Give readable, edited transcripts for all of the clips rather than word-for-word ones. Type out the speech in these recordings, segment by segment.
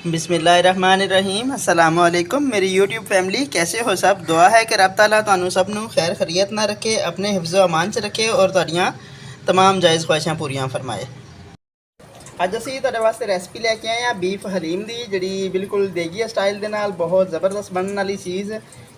बिस्मिल्लाहिर्रहमानिर्रहीम। अस्सलाम वालेकुम मेरी यूट्यूब फैमिली, कैसे हो सब। दुआ है कि रब ताला तुहानू सब नू खैर खरीयत ना रखे, अपने हिफ्ज़ अमान च रखे और तुहाड़ियां तमाम जायज़ ख्वाहिशां पूरियां फरमाए। ਅੱਜ ਅਸੀਂ ਤੁਹਾਡੇ ਵਾਸਤੇ ਰੈਸਪੀ ਲੈ ਕੇ ਆਏ ਆ ਬੀਫ ਹਲੀਮ ਦੀ, ਜਿਹੜੀ ਬਿਲਕੁਲ ਦੇਗੀ ਸਟਾਈਲ ਦੇ ਨਾਲ ਬਹੁਤ ਜ਼ਬਰਦਸਤ ਬਣਨ ਵਾਲੀ ਚੀਜ਼,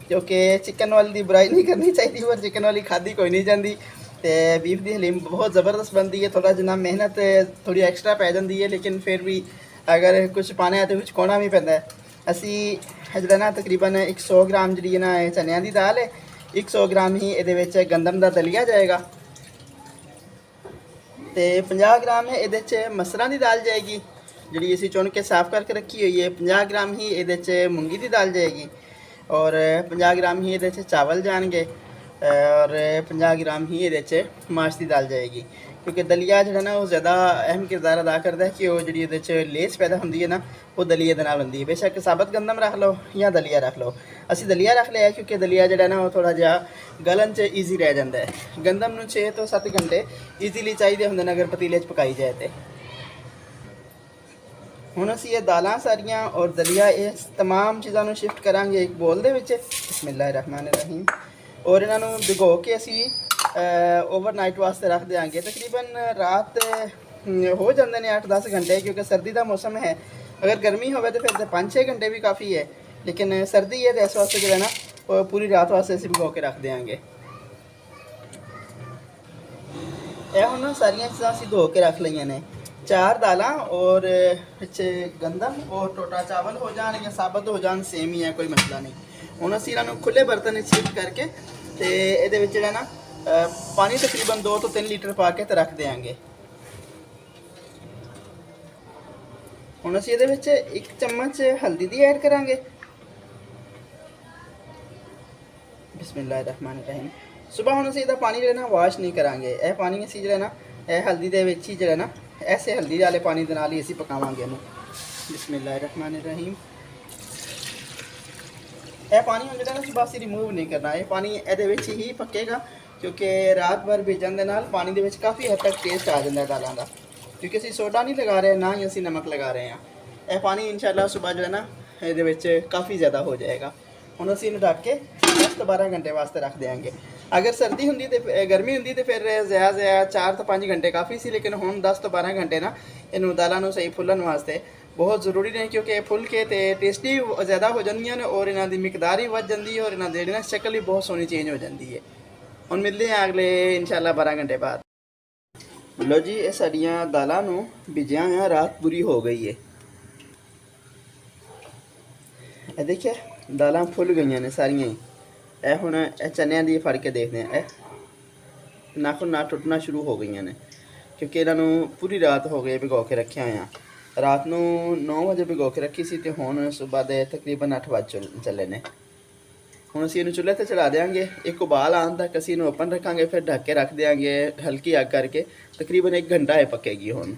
ਕਿਉਂਕਿ ਚਿਕਨ ਵਾਲੀ ਦੀ ਬੁਰਾਈ ਨਹੀਂ ਕਰਨੀ ਚਾਹੀਦੀ ਪਰ ਚਿਕਨ ਵਾਲੀ ਖਾਦੀ ਕੋਈ ਨਹੀਂ ਜਾਂਦੀ। ਤੇ ਬੀਫ ਦੀ ਹਲੀਮ ਬਹੁਤ ਜ਼ਬਰਦਸਤ ਬਣਦੀ ਹੈ। ਥੋੜਾ ਜਿਹਾ ਮਿਹਨਤ ਥੋੜੀ ਐਕਸਟਰਾ ਪੈ ਜਾਂਦੀ ਹੈ, ਲੇਕਿਨ ਫਿਰ ਵੀ ਅਗਰ ਕੁਝ ਪਾਣਾ ਹੈ ਤੇ ਵਿੱਚ ਕੋਣਾ ਵੀ ਪੈਂਦਾ ਹੈ। ਅਸੀਂ ਜਿਹੜਾ ਨਾ ਤਕਰੀਬਨ 100 ਗ੍ਰਾਮ ਜਿਹੜੀ ਨਾ ਚਨਿਆਂ ਦੀ ਦਾਲ ਹੈ, 100 ਗ੍ਰਾਮ ਹੀ ਇਹਦੇ ਵਿੱਚ ਗੰਦਮ ਦਾ ਦਲੀਆ ਜਾਏਗਾ ਤੇ 50 ਗ੍ਰਾਮ ਹੈ ਇਹਦੇ 'ਚ ਮਸਰਾਂ ਦੀ ਦਾਲ ਜਾਏਗੀ, ਜਿਹੜੀ ਅਸੀਂ ਚੁਣ ਕੇ ਸਾਫ਼ ਕਰਕੇ ਰੱਖੀ ਹੋਈ ਹੈ। 50 ਗ੍ਰਾਮ ਹੀ ਇਹਦੇ 'ਚ ਮੂੰਗੀ ਦੀ ਦਾਲ ਜਾਏਗੀ ਔਰ 50 ਗ੍ਰਾਮ ਹੀ ਇਹਦੇ 'ਚ ਚਾਵਲ ਜਾਣਗੇ ਔਰ 50 ਗ੍ਰਾਮ ਹੀ ਇਹਦੇ 'ਚ ਮਾਸ਼ ਦੀ ਦਾਲ ਜਾਏਗੀ। ਕਿਉਂਕਿ ਦਲੀਆ ਜਿਹੜਾ ਨਾ ਉਹ ਜ਼ਿਆਦਾ ਅਹਿਮ ਕਿਰਦਾਰ ਅਦਾ ਕਰਦਾ ਹੈ ਕਿ ਉਹ ਜਿਹੜੀ ਇਹਦੇ 'ਚ ਲੇਸ ਪੈਦਾ ਹੁੰਦੀ ਹੈ ਨਾ, ਉਹ ਦਲੀਏ ਦੇ ਨਾਲ ਹੁੰਦੀ ਹੈ। ਬੇਸ਼ੱਕ ਸਾਬਤ ਗੰਦਮ ਰੱਖ ਲਓ ਜਾਂ ਦਲੀਆ ਰੱਖ ਲਓ। ਅਸੀਂ ਦਲੀਆ ਰੱਖ ਲਿਆ ਕਿਉਂਕਿ ਦਲੀਆ ਜਿਹੜਾ ਨਾ ਉਹ ਥੋੜਾ ਜਿਹਾ ਗਲਣ 'ਚ ਈਜ਼ੀ ਰਹਿ ਜਾਂਦਾ ਹੈ। ਗੰਦਮ ਨੂੰ 6 ਤੋਂ 7 ਘੰਟੇ ਈਜ਼ੀਲੀ ਚਾਹੀਦੇ ਹੁੰਦੇ ਨੇ ਅਗਰ ਪਤੀਲੇ 'ਚ ਪਕਾਈ ਜਾਏ ਤੇ। ਹੁਣ ਅਸੀਂ ਇਹ ਦਾਲਾਂ ਸਾਰੀਆਂ ਔਰ ਦਲੀਆ ਇਹ तमाम ਚੀਜ਼ਾਂ ਨੂੰ ਸ਼ਿਫਟ ਕਰਾਂਗੇ ਇੱਕ ਬੋਲ ਦੇ ਵਿੱਚ। ਬਿਸਮਿਲ੍ਲਾਹਿਰਰਹਿਮਾਨਿਰਰਹੀਮ। ਔਰ ਇਹਨਾਂ ਨੂੰ ਭਿਗੋ ਕੇ ਅਸੀਂ ਓਵਰਨਾਈਟ ਵਾਸਤੇ ਰੱਖ ਦਿਆਂਗੇ। ਤਕਰੀਬਨ ਰਾਤ ਹੋ ਜਾਂਦੇ ਨੇ 8-10 ਘੰਟੇ, ਕਿਉਂਕਿ ਸਰਦੀ ਦਾ ਮੌਸਮ ਹੈ। ਅਗਰ ਗਰਮੀ ਹੋਵੇ ਤਾਂ ਫਿਰ 5-6 ਘੰਟੇ ਵੀ ਕਾफ़ੀ ਹੈ, ਲੇਕਿਨ ਸਰਦੀ ਹੈ ਤਾਂ ਇਸ ਵਾਸਤੇ ਜਿਹੜਾ ਨਾ ਉਹ ਪੂਰੀ ਰਾਤ ਵਾਸਤੇ ਅਸੀਂ ਭਿਗੋ ਕੇ ਰੱਖ ਦਿਆਂਗੇ। ਇਹ ਹੁਣ ਸਾਰੀਆਂ ਚੀਜ਼ਾਂ ਅਸੀਂ ਧੋ ਕੇ ਰੱਖ ਲਈਆਂ ਨੇ। 4 ਦਾਲਾਂ ਔਰ ਪਿੱਛੇ ਗੰਦਮ ਔਰ ਟੋਟਾ ਚਾਵਲ ਹੋ ਜਾਣ ਜਾਂ ਸਾਬਤ ਹੋ ਜਾਣ, ਸੇਮ ਹੀ ਹੈ, ਕੋਈ ਮਸਲਾ ਨਹੀਂ। ਹੁਣ ਅਸੀਂ ਇਹਨਾਂ ਨੂੰ ਖੁੱਲੇ ਬਰਤਨ ਵਿੱਚ ਸ਼ਿਫਟ ਕਰਕੇ ਤੇ ਇਹਦੇ ਵਿੱਚ ਜਿਹੜਾ ਨਾ ਪਾਣੀ ਤਕਰੀਬਨ 2 ਤੋਂ 3 ਲੀਟਰ ਪਾ ਕੇ ਤੇ ਰੱਖ ਦਿਆਂਗੇ। ਹੁਣ ਅਸੀਂ ਇਹਦੇ ਵਿੱਚ 1 ਚਮਚ ਹਲਦੀ ਦੀ ਐਡ ਕਰਾਂਗੇ। ਬਿਸਮਿਲ੍ਲਾਹਿਰਰਹਿਮਾਨਿਰਰਹੀਮ। ਸੁਬਾਹ ਹੁਣ ਅਸੀਂ ਇਹਦਾ ਪਾਣੀ ਜਿਹੜਾ ਨਾ ਵਾਸ਼ ਨਹੀਂ ਕਰਾਂਗੇ। ਇਹ ਪਾਣੀ ਅਸੀਂ ਜਿਹੜਾ ਨਾ ਇਹ ਹਲਦੀ ਦੇ ਵਿੱਚ ਹੀ ਜਿਹੜਾ ਨਾ ਐਸੇ ਹਲਦੀ ਵਾਲੇ ਪਾਣੀ ਦੇ ਨਾਲ ਹੀ ਅਸੀਂ ਪਕਾਵਾਂਗੇ ਇਹਨੂੰ। ਬਿਸਮਿਲ੍ਲਾਹਿਰਰਹਿਮਾਨਿਰਰਹੀਮ। ਇਹ ਪਾਣੀ ਹੁਣ ਜਿਹੜਾ ਨਾ ਸੁਬਾਹ ਅਸੀਂ ਰਿਮੂਵ ਨਹੀਂ ਕਰਨਾ। ਇਹ ਪਾਣੀ ਇਹਦੇ ਵਿੱਚ ਹੀ ਪੱਕੇਗਾ, ਕਿਉਂਕਿ ਰਾਤ ਭਰ ਭਿੱਜਣ ਦੇ ਨਾਲ ਪਾਣੀ ਦੇ ਵਿੱਚ ਕਾਫੀ ਹੱਦ ਤੱਕ ਟੇਸਟ ਆ ਜਾਂਦਾ ਦਾਲਾਂ ਦਾ। ਕਿਉਂਕਿ ਅਸੀਂ ਸੋਡਾ ਨਹੀਂ ਲਗਾ ਰਹੇ, ਨਾ ਹੀ ਅਸੀਂ ਨਮਕ ਲਗਾ ਰਹੇ ਹਾਂ। ਇਹ ਪਾਣੀ ਇਨਸ਼ਾਅੱਲਾ ਸੁਬਾਹ ਜਿਹੜਾ ਨਾ ਇਹਦੇ ਵਿੱਚ ਕਾਫੀ ਜ਼ਿਆਦਾ ਹੋ ਜਾਏਗਾ। ਹੁਣ ਅਸੀਂ ਇਹਨੂੰ ਢੱਕ ਕੇ 10 ਤੋਂ 12 ਘੰਟੇ ਵਾਸਤੇ ਰੱਖ ਦਿਆਂਗੇ। ਅਗਰ ਸਰਦੀ ਹੁੰਦੀ ਤੇ ਗਰਮੀ ਹੁੰਦੀ ਤੇ ਫਿਰ ਜ਼ਿਆਦਾ 4 ਤੋਂ 5 ਘੰਟੇ ਕਾਫੀ ਸੀ, ਲੇਕਿਨ ਹੁਣ 10 ਤੋਂ 12 ਘੰਟੇ ਨਾ ਇਹਨੂੰ ਦਾਲਾਂ ਨੂੰ ਸਹੀ ਫੁੱਲਣ ਵਾਸਤੇ ਬਹੁਤ ਜ਼ਰੂਰੀ ਨੇ, ਕਿਉਂਕਿ ਇਹ ਫੁੱਲ ਕੇ ਤੇ ਟੇਸਟੀ ਜ਼ਿਆਦਾ ਹੋ ਜਾਂਦੀਆਂ ਨੇ ਔਰ ਇਹਨਾਂ ਦੀ ਮਿਕਦਾਰ ਵੀ ਵੱਧ ਜਾਂਦੀ ਹੈ ਔਰ ਇਹਨਾਂ ਦੀ ਜਿਹੜੀ ਨਾ ਸ਼ਕਲ ਵੀ ਬਹੁਤ ਸੋਹਣੀ ਚੇਂਜ ਹੋ ਜਾਂਦੀ ਹੈ। ਹੁਣ ਮਿਲਦੇ ਹਾਂ ਅਗਲੇ ਇਨਸ਼ਾਅੱਲਾ 12 ਘੰਟੇ ਬਾਅਦ। ਲੋ ਜੀ, ਇਹ ਸਾਡੀਆਂ ਦਾਲਾਂ ਨੂੰ ਭਿੱਜਿਆ ਹੋਇਆ ਰਾਤ ਪੂਰੀ ਹੋ ਗਈ ਹੈ। ਇਹ ਦੇਖਿਆ ਦਾਲਾਂ ਫੁੱਲ ਗਈਆਂ ਨੇ ਸਾਰੀਆਂ ਹੀ। ਇਹ ਹੁਣ ਇਹ ਚਨਿਆਂ ਦੀ ਫੜ ਕੇ ਦੇਖਦੇ ਹਾਂ, ਇਹ ਨਾਖੁਨ ਨਾ ਟੁੱਟਣਾ ਸ਼ੁਰੂ ਹੋ ਗਈਆਂ ਨੇ, ਕਿਉਂਕਿ ਇਹਨਾਂ ਨੂੰ ਪੂਰੀ ਰਾਤ ਹੋ ਗਈ ਭਿਗੋ ਕੇ ਰੱਖਿਆ ਹੋਇਆ। ਰਾਤ ਨੂੰ 9 ਵਜੇ ਭਿਗੋ ਕੇ ਰੱਖੀ ਸੀ ਤੇ ਹੁਣ ਸਵੇਰ ਦੇ ਤਕਰੀਬਨ 8 ਵਜੇ ਚੱਲੇ ਨੇ। ਹੁਣ ਅਸੀਂ ਇਹਨੂੰ ਚੁੱਲ੍ਹੇ 'ਤੇ ਚੜਾ ਦਿਆਂਗੇ। ਇੱਕ ਉਬਾਲ ਆਉਣ ਤੱਕ ਅਸੀਂ ਇਹਨੂੰ ਓਪਨ ਰੱਖਾਂਗੇ, ਫਿਰ ਢੱਕ ਕੇ ਰੱਖ ਦਿਆਂਗੇ ਹਲਕੀ ਅੱਗ ਕਰਕੇ। ਤਕਰੀਬਨ 1 ਘੰਟਾ ਇਹ ਪੱਕੇਗੀ। ਹੁਣ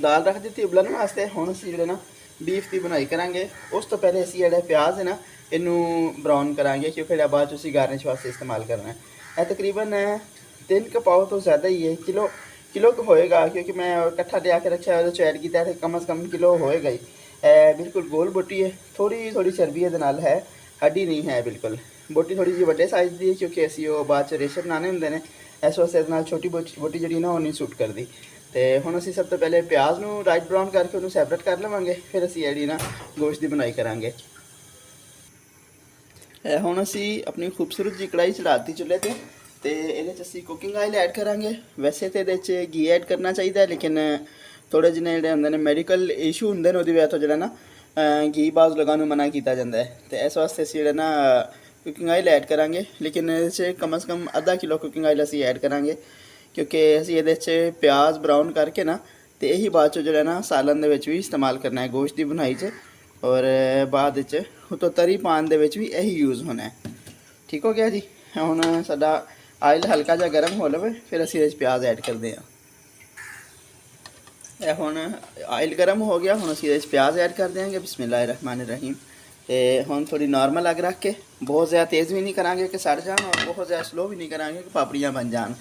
ਦਾਲ ਰੱਖ ਦਿੱਤੀ ਉਬਲਣ ਵਾਸਤੇ। ਹੁਣ ਅਸੀਂ ਜਿਹੜੇ ਨਾ ਬੀਫ ਦੀ ਬਣਾਈ ਕਰਾਂਗੇ। ਉਸ ਤੋਂ ਪਹਿਲੇ ਅਸੀਂ ਜਿਹੜਾ ਪਿਆਜ਼ ਹੈ ਨਾ ਇਹਨੂੰ ਬਰਾਊਨ ਕਰਾਂਗੇ, ਕਿਉਂਕਿ ਜਿਹੜਾ ਬਾਅਦ 'ਚ ਅਸੀਂ ਗਾਰਨਿਸ਼ ਵਾਸਤੇ ਇਸਤੇਮਾਲ ਕਰਨਾ ਹੈ। ਇਹ ਤਕਰੀਬਨ 3 ਕੁ ਪਾਓ ਤੋਂ ਜ਼ਿਆਦਾ ਹੀ ਹੈ, ਕਿਲੋ ਕੁ ਹੋਏਗਾ, ਕਿਉਂਕਿ ਮੈਂ ਇਕੱਠਾ ਲਿਆ ਕੇ ਰੱਖਿਆ ਉਹਦੇ 'ਚ ਐਡ ਕੀਤਾ ਤੇ ਕਮ ਸੇ ਕਮ ਕਿਲੋ ਹੋਏਗਾ ਹੀ। ਬਿਲਕੁਲ ਗੋਲ ਬੋਟੀ ਹੈ, ਥੋੜੀ ਚਰਬੀ ਇਹਦੇ ਨਾਲ ਹੈ, ਹੱਡੀ ਨਹੀਂ ਹੈ ਬਿਲਕੁਲ। ਬੋਟੀ ਥੋੜੀ ਜਿਹੀ ਵੱਡੇ ਸਾਈਜ਼ ਦੀ ਹੈ, ਕਿਉਂਕਿ ਅਸੀਂ ਉਹ ਬਾਅਦ 'ਚ ਰੇਸ਼ੇ ਬਣਾਉਣੇ ਹੁੰਦੇ ਨੇ, ਇਸ ਵਾਸਤੇ ਇਹਦੇ ਨਾਲ ਛੋਟੀ ਬੋਟੀ ਜਿਹੜੀ ਨਾ ਉਹ ਨਹੀਂ ਸੂਟ ਕਰਦੀ। ਤੇ ਹੁਣ ਅਸੀਂ ਸਭ ਤੋਂ ਪਹਿਲੇ ਪਿਆਜ਼ ਨੂੰ ਲਾਈਟ ਬਰਾਊਨ ਕਰਕੇ ਉਹਨੂੰ ਸੈਪਰੇਟ ਕਰ ਲਵਾਂਗੇ, ਫਿਰ ਅਸੀਂ ਜਿਹੜੀ ਨਾ ਗੋਸ਼ਤ ਦੀ ਬਣਾਈ ਕਰਾਂਗੇ। ਹੁਣ ਅਸੀਂ ਆਪਣੀ ਖੂਬਸੂਰਤ ਜਿਹੀ ਕੜਾਹੀ ਚੜਾਤੀ ਚੁੱਲ੍ਹੇ 'ਤੇ ਤੇ ਇਹਦੇ 'ਚ ਅਸੀਂ ਕੁਕਿੰਗ ਆਇਲ ਐਡ ਕਰਾਂਗੇ। ਵੈਸੇ ਤਾਂ ਇਹਦੇ 'ਚ ਘੀ ਐਡ ਕਰਨਾ ਚਾਹੀਦਾ, ਲੇਕਿਨ ਥੋੜ੍ਹੇ ਜਿਹੇ ਜਿਹੜੇ ਹੁੰਦੇ ਨੇ ਮੈਡੀਕਲ ਇਸ਼ੂ ਹੁੰਦੇ ਨੇ, ਉਹਦੀ ਵਜ੍ਹਾ ਤੋਂ ਜਿਹੜਾ ਨਾ ਘੀ ਬਾਜ਼ ਲੋਕਾਂ ਨੂੰ ਮਨਾ ਕੀਤਾ ਜਾਂਦਾ ਹੈ। ਤੇ ਇਸ ਵਾਸਤੇ ਅਸੀਂ ਜਿਹੜਾ ਨਾ ਕੁਕਿੰਗ ਆਇਲ ਐਡ ਕਰਾਂਗੇ, ਲੇਕਿਨ ਇਹਦੇ 'ਚ ਕਮ ਸੇ ਕਮ ਅੱਧਾ ਕਿਲੋ ਕੁਕਿੰਗ ਆਇਲ ਅਸੀਂ ਐਡ ਕਰਾਂਗੇ, ਕਿਉਂਕਿ ਅਸੀਂ ਇਹਦੇ 'ਚ ਪਿਆਜ਼ ਬਰਾਊਨ ਕਰਕੇ ਨਾ ਤੇ ਇਹੀ ਬਾਅਦ 'ਚ ਜਿਹੜਾ ਨਾ ਸਾਲਨ ਦੇ ਵਿੱਚ ਵੀ ਇਸਤੇਮਾਲ ਕਰਨਾ ਹੈ ਗੋਸ਼ਤ ਦੀ ਬਣਾਈ 'ਚ, ਔਰ ਬਾਅਦ ਵਿੱਚ ਉਤੋਂ ਤਰੀ ਪਾਉਣ ਦੇ ਵਿੱਚ ਵੀ ਇਹੀ ਯੂਜ਼ ਹੋਣਾ ਹੈ। ਠੀਕ ਹੋ ਗਿਆ ਜੀ। ਹੁਣ ਸਾਡਾ ਆਇਲ ਹਲਕਾ ਜਿਹਾ ਗਰਮ ਹੋ ਲਵੇ, ਫਿਰ ਅਸੀਂ ਇਹਦੇ 'ਚ ਪਿਆਜ਼ ਐਡ ਕਰਦੇ ਹਾਂ। ਇਹ ਹੁਣ ਆਇਲ ਗਰਮ ਹੋ ਗਿਆ, ਹੁਣ ਅਸੀਂ ਇਹਦੇ 'ਚ ਪਿਆਜ਼ ਐਡ ਕਰ ਦਿਆਂਗੇ। ਬਿਸਮਿਲ੍ਲਾਹਿਰਰਹਿਮਾਨਿਰਰਹੀਮ। ਤੇ ਹੁਣ ਥੋੜੀ ਨਾਰਮਲ ਅੱਗ ਰੱਖ ਕੇ, ਬਹੁਤ ਜ਼ਿਆਦਾ ਤੇਜ਼ ਵੀ ਨਹੀਂ ਕਰਾਂਗੇ ਕਿ ਸੜ ਜਾਣ, ਔਰ ਬਹੁਤ ਜ਼ਿਆਦਾ ਸਲੋ ਵੀ ਨਹੀਂ ਕਰਾਂਗੇ ਕਿ ਪਾਪੜੀਆਂ ਬਣ ਜਾਣ।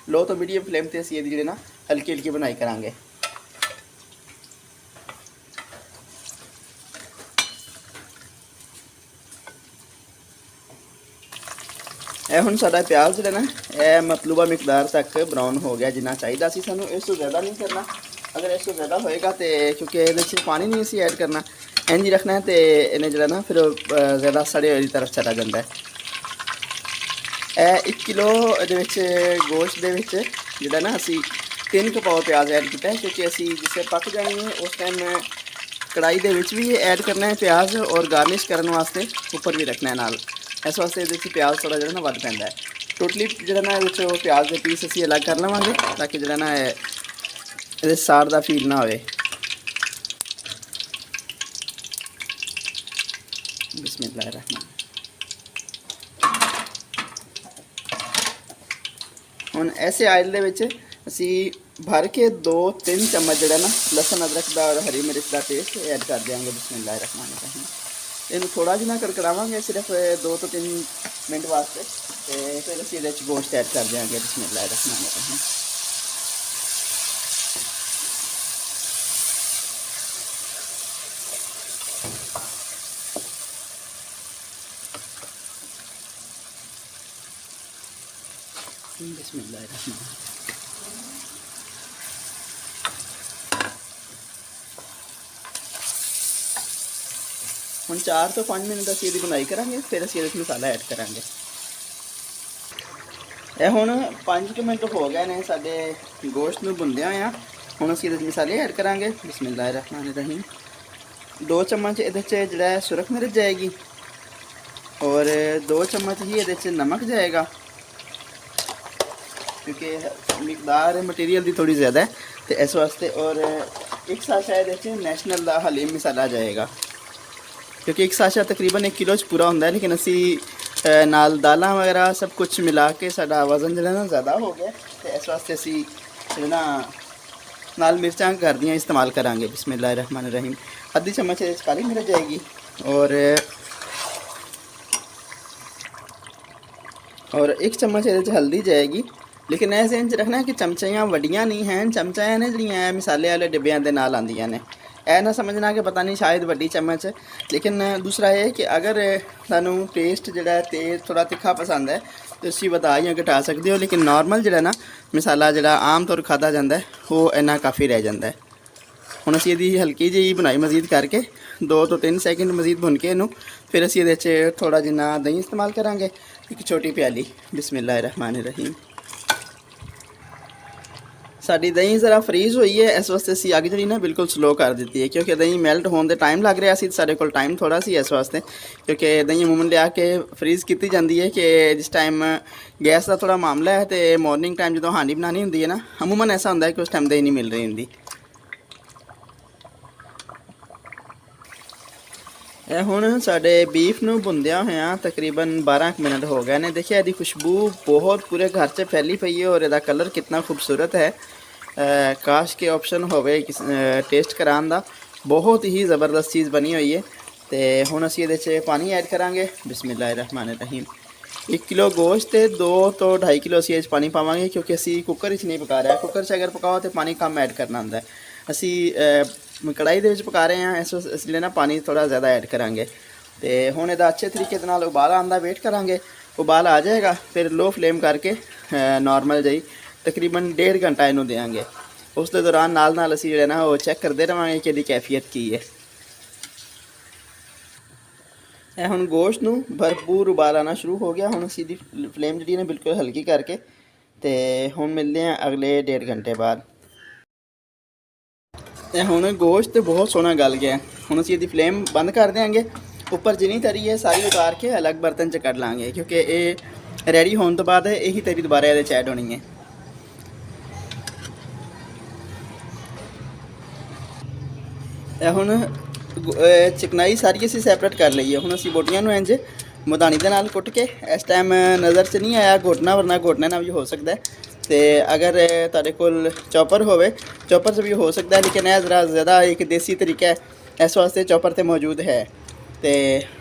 ਲੋ ਤੋਂ ਮੀਡੀਅਮ ਫਲੇਮ ਤੇ ਅਸੀਂ ਇਹਦੀ ਜਿਹੜੇ ਨਾ ਹਲਕੀ ਬਣਾਈ ਕਰਾਂਗੇ। ਇਹ ਹੁਣ ਸਾਡਾ ਪਿਆਜ਼ ਜਿਹੜਾ ਨਾ ਇਹ ਮਤਲੂਬਾ ਮਿਕਦਾਰ ਤੱਕ ਬਰਾਊਨ ਹੋ ਗਿਆ, ਜਿੰਨਾ ਚਾਹੀਦਾ ਸੀ ਸਾਨੂੰ। ਇਸ ਤੋਂ ਜ਼ਿਆਦਾ ਨਹੀਂ ਕਰਨਾ, ਅਗਰ ਇਸ ਤੋਂ ਜ਼ਿਆਦਾ ਹੋਏਗਾ ਤੇ ਕਿਉਂਕਿ ਇਹਦੇ 'ਚ ਪਾਣੀ ਨਹੀਂ ਅਸੀਂ ਐਡ ਕਰਨਾ, ਇੰਝ ਹੀ ਰੱਖਣਾ ਤੇ ਇਹਨੇ ਜਿਹੜਾ ਨਾ ਫਿਰ ਜ਼ਿਆਦਾ ਸੜੇ ਹੋਏ ਦੀ ਤਰਫ ਚਲਾ ਜਾਂਦਾ ਹੈ। ਇਹ 1 ਕਿਲੋ ਇਹਦੇ ਵਿੱਚ ਗੋਸ਼ਤ ਦੇ ਵਿੱਚ ਜਿਹੜਾ ਨਾ ਅਸੀਂ 3 ਕਪਾਓ ਪਿਆਜ਼ ਐਡ ਕੀਤਾ, ਕਿਉਂਕਿ ਅਸੀਂ ਜਿਸੇ ਪੱਕ ਜਾਣੀ ਹੈ ਉਸ ਟਾਈਮ ਕੜਾਈ ਦੇ ਵਿੱਚ ਵੀ ਐਡ ਕਰਨਾ ਹੈ ਪਿਆਜ਼, ਔਰ ਗਾਰਨਿਸ਼ ਕਰਨ ਵਾਸਤੇ ਉੱਪਰ ਵੀ ਰੱਖਣਾ ਹੈ ਨਾਲ। ਇਸ ਵਾਸਤੇ ਇਹਦੇ ਵਿੱਚ ਪਿਆਜ਼ ਥੋੜ੍ਹਾ ਜਿਹੜਾ ਨਾ ਵੱਧ ਪੈਂਦਾ ਹੈ। ਟੋਟਲੀ ਜਿਹੜਾ ਨਾ ਇਹਦੇ ਵਿੱਚੋਂ ਪਿਆਜ਼ ਦੇ ਪੀਸ ਅਸੀਂ ਅਲੱਗ ਕਰ ਲਵਾਂਗੇ ਤਾਂ ਕਿ ਜਿਹੜਾ ਨਾ ਇਹਦੇ ਸਾੜ ਦਾ ਫੀਲ ਨਾ ਹੋਵੇ। ਬਿਸਮਿਲ੍ਲਾਹਿਰਰਹਿਮਾਨ। ਹੁਣ ਐਸੇ ਆਇਲ ਦੇ ਵਿੱਚ ਅਸੀਂ ਭਰ ਕੇ 2-3 ਚਮਚ ਜਿਹੜਾ ਨਾ ਲਸਣ ਅਦਰਕ ਦਾ ਔਰ ਹਰੀ ਮਿਰਚ ਦਾ ਪੇਸਟ ਐਡ ਕਰ ਦਿਆਂਗੇ। ਬਿਸਮਿਲ੍ਲਾਹਿਰਰਹਿਮਾਨਿਰਰਹੀਮ। ਇਹਨੂੰ ਥੋੜ੍ਹਾ ਜਿਹਾ ਕੜਕੜਾਵਾਂਗੇ ਸਿਰਫ 2 ਤੋਂ 3 ਮਿੰਟ ਵਾਸਤੇ, ਤੇ ਫਿਰ ਅਸੀਂ ਇਹਦੇ 'ਚ ਗੋਸ਼ਤ ਐਡ ਕਰ ਦਿਆਂਗੇ। ਬਿਸਮਿਲ੍ਲਾਹਿਰਰਹਿਮਾਨਿਰਰਹੀਮ। ਬਿਸਮਿਲ੍ਲਾਹਿਰਰਹਿਮਾਨ। ਹੁਣ 4 ਤੋਂ 5 ਮਿੰਟ ਅਸੀਂ ਇਹਦੀ ਬਣਾਈ ਕਰਾਂਗੇ, ਫਿਰ ਅਸੀਂ ਇਹਦੇ ਵਿੱਚ ਮਸਾਲਾ ਐਡ ਕਰਾਂਗੇ। ਇਹ ਹੁਣ 5 ਮਿੰਟ ਹੋ ਗਏ ਨੇ ਸਾਡੇ ਗੋਸ਼ਤ ਨੂੰ ਭੁੰਨਦਿਆਂ ਹੋਇਆਂ। ਹੁਣ ਅਸੀਂ ਇਹਦੇ ਵਿੱਚ ਮਸਾਲੇ ਐਡ ਕਰਾਂਗੇ। ਬਿਸਮਿਲ੍ਲਾਹਿਰਰਹਿਮਾਨਿਰਰਹੀਮ। 2 ਚਮਚ ਇਹਦੇ 'ਚ ਜਿਹੜਾ ਸੁਰਖ ਮਿਰਚ ਜਾਏਗੀ, ਔਰ 2 ਚਮਚ ਹੀ ਇਹਦੇ 'ਚ ਨਮਕ ਜਾਏਗਾ, ਕਿਉਂਕਿ ਮਿਕਦਾਰ ਮਟੀਰੀਅਲ ਦੀ ਥੋੜੀ ਜ਼ਿਆਦਾ ਹੈ ਤੇ ਇਸ ਵਾਸਤੇ। ਔਰ 1 ਸਾਸ਼ਾ ਇਹਦੇ 'ਚ ਨੈਸ਼ਨਲ ਦਾ ਹਲੀਮ ਮਸਾਲਾ ਜਾਏਗਾ, ਕਿਉਂਕਿ 1 ਸਾਸ਼ਾ ਤਕਰੀਬਨ 1 ਕਿਲੋ 'ਚ ਪੂਰਾ ਹੁੰਦਾ ਹੈ, ਲੇਕਿਨ ਅਸੀਂ ਨਾਲ ਦਾਲਾਂ ਵਗੈਰਾ ਸਭ ਕੁਝ ਮਿਲਾ ਕੇ ਸਾਡਾ ਵਜ਼ਨ ਜਿਹੜਾ ਨਾ ਜ਼ਿਆਦਾ ਹੋ ਗਿਆ, ਤੇ ਇਸ ਵਾਸਤੇ ਅਸੀਂ ਜਿਹੜਾ ਨਾ ਨਾਲ ਮਿਰਚਾਂ ਘਰ ਦੀਆਂ ਇਸਤੇਮਾਲ ਕਰਾਂਗੇ। ਬਿਸਮਿਲ੍ਲਾਹਿਰਰਹਿਮਾਨਿਰਰਹੀਮ। ਅੱਧੀ ਚਮਚ ਇਹਦੇ 'ਚ ਕਾਲੀ ਮਿਰਚ ਜਾਏਗੀ, ਔਰ 1 ਚਮਚ ਇਹਦੇ 'ਚ ਹਲਦੀ ਜਾਏਗੀ। लेकिन ऐसे इंच रखना है कि चमचाइयाँ वड्डियाँ नहीं हैं, चमचाइयाँ ने जिहड़ियां मिसाले वाले डिब्बियां दे नाल आंदियां ने। ऐ ना समझना कि पता नहीं शायद वड्डी चम्मच है। लेकिन दूसरा ये कि अगर तुहानूं टेस्ट जिहड़ा तेज थोड़ा तिखा पसंद है तो तुसीं वधा जां घटा सकदे हो, लेकिन नॉर्मल जिहड़ा ना मिसाला जिहड़ा आम तौर खाधा जाता है वो इन्ना काफ़ी रह जाता है। हुण असीं इहदी हल्की जी बुनाई मजीद करके 2 ਤੋਂ 3 ਸੈਕਿੰਡ मजीद भुन के इहनूं फिर असीं इहदे च थोड़ा जिन्ना दही इस्तेमाल करांगे, एक छोटी प्याली। बिस्मिल्लाहिर्रहमानिर्रहीम। साड़ी दही ज़रा फ्रीज़ हुई है, इस वास्ते असीं अग जी ना बिल्कुल स्लो कर दी है, क्योंकि दही मेल्ट होने टाइम लग रहा सी, साढ़े कोल टाइम थोड़ा सी इस वास्ते, क्योंकि दही अमूमन लिया के फ्रीज़ की जाती है कि जिस टाइम गैस का थोड़ा मामला है तो मॉर्निंग टाइम जो हांडी बनानी होंगी है ना, अमूमन ऐसा होंगे कि उस टाइम दही नहीं मिल रही होंगी। ਹੁਣ ਸਾਡੇ बीफ ਨੂੰ ਭੁੰਨਦਿਆਂ ਹੋਇਆਂ तकरीबन 12 मिनट हो गए ने। देखिए ਇਹਦੀ खुशबू बहुत पूरे घर से फैली पई है और ਇਹਦਾ कलर कितना खूबसूरत है। काश के ऑप्शन होवे टेस्ट कराने ਦਾ, बहुत ही ज़बरदस्त चीज़ बनी हुई है। तो ਹੁਣ ਅਸੀਂ ਇਹਦੇ 'ਚ पानी ऐड करांगे। बिस्मिल्लाहिर्रहमानिर्रहीम। 1 किलो गोश्त 2 ਤੋਂ 2.5 किलो ਅਸੀਂ ਇਹ 'ਚ पानी पावांगे, क्योंकि ਅਸੀਂ कुकर 'ਚ नहीं पका रहे। कुकर 'ਚ अगर पकाओ तो पानी कम ऐड करना ਹੁੰਦਾ है। ਅਸੀਂ कढ़ाई ਦੇ ਵਿੱਚ ਪਕਾ ਰਹੇ ਹਾਂ, ਇਸ ਲਈ ਨਾ ਪਾਣੀ ਥੋੜਾ ਜ਼ਿਆਦਾ ਐਡ ਕਰਾਂਗੇ। ਤੇ ਹੁਣ ਇਹਦਾ ਅੱਛੇ ਤਰੀਕੇ ਦੇ ਨਾਲ ਉਬਾਲ ਆਉਣ ਦਾ ਵੇਟ ਕਰਾਂਗੇ। ਉਬਾਲ ਆ ਜਾਏਗਾ ਫਿਰ ਲੋ ਫਲੇਮ ਕਰਕੇ ਨਾਰਮਲ ਜਿਹੀ ਤਕਰੀਬਨ 1.5 ਘੰਟਾ ਇਹਨੂੰ ਦੇਵਾਂਗੇ। ਉਸ ਦੇ ਦੌਰਾਨ ਨਾਲ ਨਾਲ ਅਸੀਂ ਜਿਹੜਾ ਨਾ ਉਹ ਚੈੱਕ ਕਰਦੇ ਰਹਾਂਗੇ ਕਿ ਇਹਦੀ ਕੈਫੀਅਤ ਕੀ ਹੈ। ਇਹ ਹੁਣ ਗੋਸ਼ਤ ਨੂੰ ਭਰਪੂਰ ਉਬਾਲ ਆਉਣਾ ਸ਼ੁਰੂ ਹੋ ਗਿਆ। ਹੁਣ ਅਸੀਂ ਦੀ ਫਲੇਮ ਜਿਹੜੀ ਨਾ ਬਿਲਕੁਲ ਹਲਕੀ ਕਰਕੇ ਤੇ ਹੁਣ ਮਿਲਦੇ ਹਾਂ ਅਗਲੇ 1.5 ਘੰਟੇ ਬਾਅਦ। ਹੁਣ ਗੋਸ਼ਤ ਬਹੁਤ ਸੋਹਣਾ ਗਲ ਗਿਆ। ਹੁਣ ਅਸੀਂ ਇਹਦੀ ਫਲੇਮ ਬੰਦ ਕਰ ਦਿਆਂਗੇ। ਉੱਪਰ ਜਿੰਨੀ ਤਰੀ ਹੈ ਸਾਰੀ ਉਤਾਰ ਕੇ ਅਲੱਗ ਬਰਤਨ 'ਚ ਕੱਢ ਲਾਂਗੇ, ਕਿਉਂਕਿ ਇਹ ਰੈਡੀ ਹੋਣ ਤੋਂ ਬਾਅਦ ਇਹੀ ਤਰੀ ਦੁਬਾਰਾ ਇਹਦੇ 'ਚ ਐਡ ਹੋਣੀ ਹੈ। ਇਹ ਹੁਣ ਚਿਕਨਾਈ ਸਾਰੀ ਅਸੀਂ ਸੈਪਰੇਟ ਕਰ ਲਈ ਹੈ। ਹੁਣ ਅਸੀਂ ਬੋਟੀਆਂ ਨੂੰ ਇੰਝ ਮਧਾਣੀ ਦੇ ਨਾਲ ਕੁੱਟ ਕੇ, ਇਸ ਟਾਈਮ ਨਜ਼ਰ 'ਚ ਨਹੀਂ ਆਇਆ ਘੋਟਣਾ, ਵਰਨਾ ਘੋਟਣੇ ਨਾਲ ਵੀ ਹੋ ਸਕਦਾ। तो अगर तुहाडे कोल चॉपर होवे, चॉपर से भी हो सकता है, लेकिन यह ज़रा ज़्यादा एक देसी तरीका है, इस वास्ते चॉपर तो मौजूद है। तो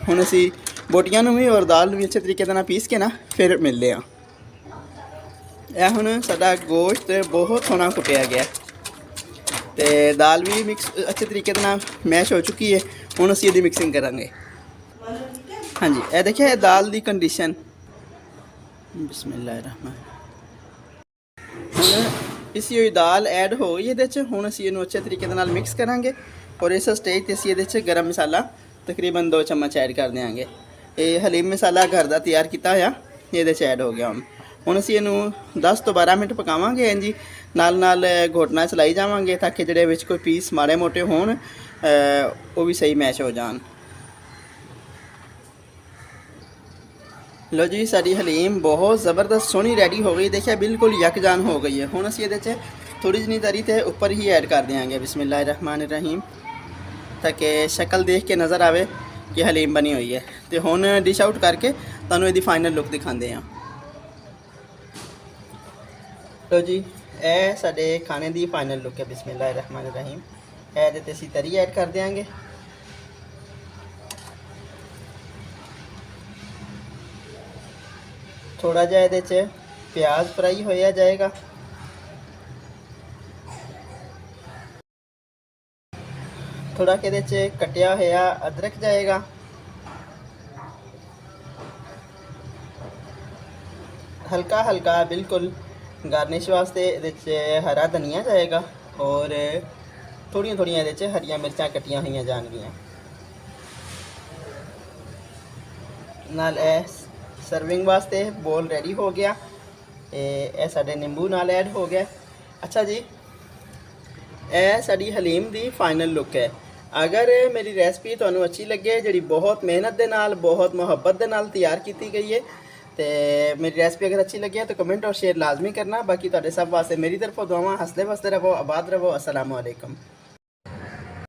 हुण असी बोटियां भी और दाल भी अच्छे तरीके नाल पीस के ना फिर मिलते हैं। यह हुण साडा गोश्त बहुत सोहना कुटिया गया तो दाल भी मिक्स अच्छे तरीके नाल मैश हो चुकी है। हुण असी इहदी मिक्सिंग करांगे। हाँ जी, यह देखिए दाल की कंडीशन ਬਿਸਮਿਲ੍ਲਾਹਿਰਰਹਿਮਾਨ। ਹੁਣ ਇਸ ਹੋਈ ਦਾਲ ਐਡ ਹੋ ਗਈ ਇਹਦੇ 'ਚ। ਹੁਣ ਅਸੀਂ ਇਹਨੂੰ ਅੱਛੇ ਤਰੀਕੇ ਦੇ ਨਾਲ ਮਿਕਸ ਕਰਾਂਗੇ ਔਰ ਇਸ ਸਟੇਜ ਤੇ ਅਸੀਂ ਇਹਦੇ 'ਚ ਗਰਮ ਮਸਾਲਾ ਤਕਰੀਬਨ 2 ਚਮਚ ਐਡ ਕਰ ਦਿਆਂਗੇ। ਇਹ ਹਲੀਮ ਮਸਾਲਾ ਘਰ ਦਾ ਤਿਆਰ ਕੀਤਾ ਹੋਇਆ ਇਹਦੇ 'ਚ ਐਡ ਹੋ ਗਿਆ। ਹੁਣ ਅਸੀਂ ਇਹਨੂੰ 10 ਤੋਂ 12 ਮਿੰਟ ਪਕਾਵਾਂਗੇ ਇੰਜੀ ਨਾਲ ਨਾਲ ਘੋਟਣਾ ਚਲਾਈ ਜਾਵਾਂਗੇ ਤਾਂ ਕਿ ਜਿਹੜੇ ਵਿੱਚ ਕੋਈ ਪੀਸ ਮਾੜੇ ਮੋਟੇ ਹੋਣ ਉਹ ਵੀ ਸਹੀ ਮੈਸ਼ ਹੋ ਜਾਣ। ਲੋ ਜੀ ਸਾਡੀ ਹਲੀਮ ਬਹੁਤ ਜ਼ਬਰਦਸਤ ਸੋਹਣੀ ਰੈਡੀ ਹੋ ਗਈ। ਦੇਖਿਆ ਬਿਲਕੁਲ ਯਕਜਾਨ ਹੋ ਗਈ ਹੈ। ਹੁਣ ਅਸੀਂ ਇਹਦੇ 'ਚ ਥੋੜੀ ਜਿਹੀ ਤਰੀ ਤੇ ਉੱਪਰ ਹੀ ਐਡ ਕਰ ਦਿਆਂਗੇ ਬਿਸਮਿਲ੍ਲਾਹਿਰਰਹਿਮਾਨਿਰਰਹੀਮ ਤਾਂ ਕਿ ਸ਼ਕਲ ਦੇਖ ਕੇ ਨਜ਼ਰ ਆਵੇ ਕਿ ਹਲੀਮ ਬਣੀ ਹੋਈ ਹੈ। ਤੇ ਹੁਣ ਡਿਸ਼ ਆਊਟ ਕਰਕੇ ਤੁਹਾਨੂੰ ਇਹਦੀ ਫਾਈਨਲ ਲੁੱਕ ਦਿਖਾਉਂਦੇ ਹਾਂ। ਲੋ ਜੀ ਇਹ ਸਾਡੇ ਖਾਣੇ ਦੀ ਫਾਈਨਲ ਲੁੱਕ ਹੈ ਬਿਸਮਿਲ੍ਲਾਹਿਰਰਹਿਮਾਨਿਰਰਹੀਮ। ਇਹਦੇ ਤੇ ਅਸੀਂ ਤਰੀ ਐਡ ਕਰ ਦਿਆਂਗੇ। ਥੋੜਾ ਜਿਹਾ ਇਹਦੇ 'ਚ ਪਿਆਜ਼ ਫਰਾਈ ਹੋਇਆ ਜਾਏਗਾ। ਥੋੜਾ ਕਿ ਇਹਦੇ 'ਚ ਕਟਿਆ ਹੋਇਆ ਅਦਰਕ ਜਾਏਗਾ। ਹਲਕਾ ਹਲਕਾ ਬਿਲਕੁਲ ਗਾਰਨਿਸ਼ ਵਾਸਤੇ ਇਹਦੇ 'ਚ ਹਰਾ ਧਨੀਆ ਜਾਏਗਾ ਔਰ ਥੋੜੀਆਂ ਥੋੜੀਆਂ ਇਹਦੇ 'ਚ ਹਰੀਆਂ ਮਿਰਚਾਂ ਕੱਟੀਆਂ ਹੋਈਆਂ ਜਾਣਗੀਆਂ। ਨਾਲ ਇਹ ਸਰਵਿੰਗ ਵਾਸਤੇ ਬੋਲ ਰੈਡੀ ਹੋ ਗਿਆ। ਇਹ ਸਾਡੇ ਨਿੰਬੂ ਨਾਲ ਐਡ ਹੋ ਗਿਆ। ਅੱਛਾ ਜੀ ਇਹ ਸਾਡੀ ਹਲੀਮ ਦੀ ਫਾਈਨਲ ਲੁੱਕ ਹੈ। ਅਗਰ ਮੇਰੀ ਰੈਸਪੀ ਤੁਹਾਨੂੰ ਅੱਛੀ ਲੱਗੇ ਜਿਹੜੀ ਬਹੁਤ ਮਿਹਨਤ ਦੇ ਨਾਲ ਬਹੁਤ ਮੁਹੱਬਤ ਦੇ ਨਾਲ ਤਿਆਰ ਕੀਤੀ ਗਈ ਹੈ ਤੇ ਮੇਰੀ ਰੈਸਪੀ ਅਗਰ ਅੱਛੀ ਲੱਗੀ ਤਾਂ ਕਮੈਂਟ ਔਰ ਸ਼ੇਅਰ ਲਾਜ਼ਮੀ ਕਰਨਾ। ਬਾਕੀ ਤੁਹਾਡੇ ਸਭ ਵਾਸਤੇ ਮੇਰੀ ਤਰਫੋਂ ਦੁਆਵਾਂ। ਹੱਸਦੇ ਵਸਦੇ ਰਹੋ, ਆਬਾਦ ਰਹੋ। ਅਸਲਾਮੁ ਅਲੈਕੁਮ।